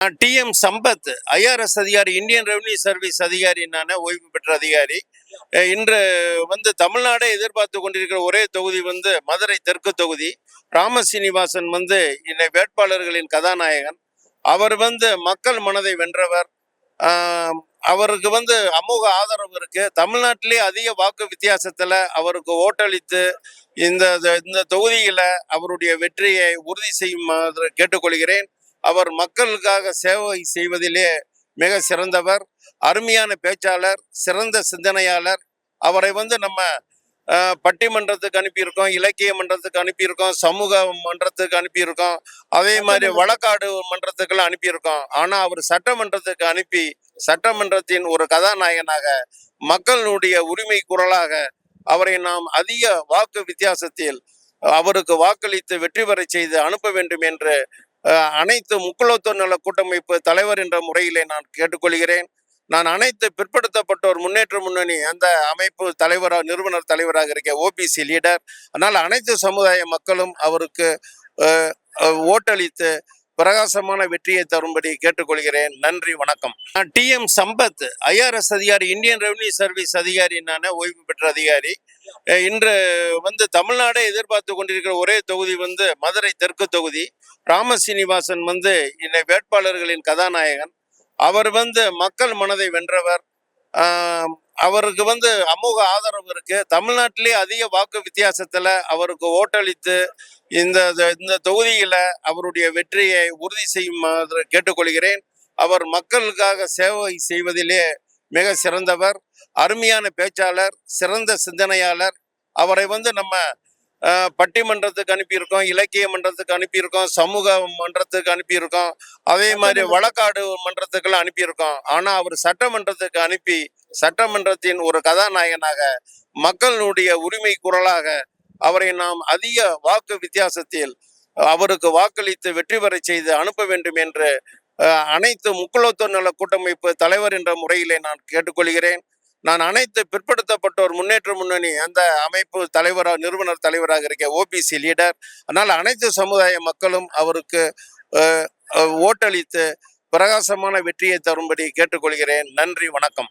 DM Sampath, IRS அதிகாரி, Indian revenue service அதிகாரி. நான் ஓய்வு பெற்ற அதிகாரி. இன்று தமிழ்நாடே எதிர்பார்த்து கொண்டிருக்கிற ஒரே தொகுதி மதுரை தெற்கு தொகுதி. ராமசீனிவாசன் இன்னை வேட்பாளர்களின் கதாநாயகன். அவர் மக்கள் மனதை வென்றவர். அவருக்கு அமோக ஆதரவு இருக்கு. தமிழ்நாட்டிலே அதிக வாக்கு வித்தியாசத்துல அவருக்கு ஓட்டளித்து இந்த இந்த தொகுதியில அவருடைய வெற்றியை உறுதி செய்யுமாறு கேட்டுக்கொள்கிறேன். அவர் மக்களுக்காக சேவை செய்வதிலே மிக சிறந்தவர், அருமையான பேச்சாளர், சிறந்த சிந்தனையாளர். அவரை நம்ம பட்டிமன்றத்துக்கு அனுப்பியிருக்கோம், இலக்கிய மன்றத்துக்கு அனுப்பியிருக்கோம், சமூக மன்றத்துக்கு அனுப்பியிருக்கோம், அதே மாதிரி வழக்காடு மன்றத்துக்கெல்லாம் அனுப்பியிருக்கோம். ஆனா அவர் சட்டமன்றத்துக்கு அனுப்பி சட்டமன்றத்தின் ஒரு கதாநாயகனாக, மக்களுடைய உரிமை குரலாக அவரை நாம் அதிக வாக்கு வித்தியாசத்தில் அவருக்கு வாக்களித்து வெற்றி பெற செய்து அனுப்ப வேண்டும் என்று அனைத்து முக்குலத்தோர் நல கூட்டமைப்பு தலைவர் என்ற முறையிலே நான் கேட்டுக்கொள்கிறேன். நான் அனைத்து பிற்படுத்தப்பட்டோர் முன்னேற்ற முன்னணி அந்த அமைப்பு தலைவராக, நிறுவனர் தலைவராக இருக்க ஓபிசி லீடர். அதனால் அனைத்து சமுதாய மக்களும் அவருக்கு ஓட்டளித்து பிரகாசமான வெற்றியை தரும்படி கேட்டுக்கொள்கிறேன். நன்றி, வணக்கம். டிஎம் சம்பத், ஐஆர்எஸ் அதிகாரி, இந்தியன் ரெவன்யூ சர்வீஸ் அதிகாரி. நான் ஓய்வு பெற்ற அதிகாரி. இன்று தமிழ்நாடே எதிர்பார்த்து கொண்டிருக்கிற ஒரே தொகுதி மதுரை தெற்கு தொகுதி. ராமசீனிவாசன் இன்னை வேட்பாளர்களின் கதாநாயகன். அவர் மக்கள் மனதை வென்றவர். அவருக்கு அமோக ஆதரவு இருக்கு. தமிழ்நாட்டிலே அதிக வாக்கு வித்தியாசத்துல அவருக்கு ஓட்டளித்து இந்த தொகுதியில அவருடைய வெற்றியை உறுதி செய்யுமாறு கேட்டுக்கொள்கிறேன். அவர் மக்களுக்காக சேவை செய்வதிலே மிக சிறந்தவர், அருமையான பேச்சாளர், சிறந்த சிந்தனையாளர். அவரை நம்ம பட்டிமன்றத்துக்கு அனுப்பியிருக்கோம், இலக்கிய மன்றத்துக்கு அனுப்பியிருக்கோம், சமூக மன்றத்துக்கு அனுப்பியிருக்கோம், அதே மாதிரி வழக்காடு மன்றத்துக்கெல்லாம் அனுப்பியிருக்கோம். ஆனா அவர் சட்டமன்றத்துக்கு அனுப்பி சட்டமன்றத்தின் ஒரு கதாநாயகனாக, மக்களுடைய உரிமை குரலாக அவரை நாம் அதிக வாக்கு வித்தியாசத்தில் அவருக்கு வாக்களித்து வெற்றி பெற செய்து அனுப்ப வேண்டும் என்று அனைத்து முக்குலத்தோர் நல கூட்டமைப்பு தலைவர் என்ற முறையிலே நான் கேட்டுக்கொள்கிறேன். நான் அனைத்து பிற்படுத்தப்பட்டோர் முன்னேற்ற முன்னணி அந்த அமைப்பு தலைவராக, நிறுவனர் தலைவராக இருக்க ஓபிசி லீடர். அதனால் அனைத்து சமுதாய மக்களும் அவருக்கு ஓட்டளித்து பிரகாசமான வெற்றியை தரும்படி கேட்டுக்கொள்கிறேன். நன்றி, வணக்கம்.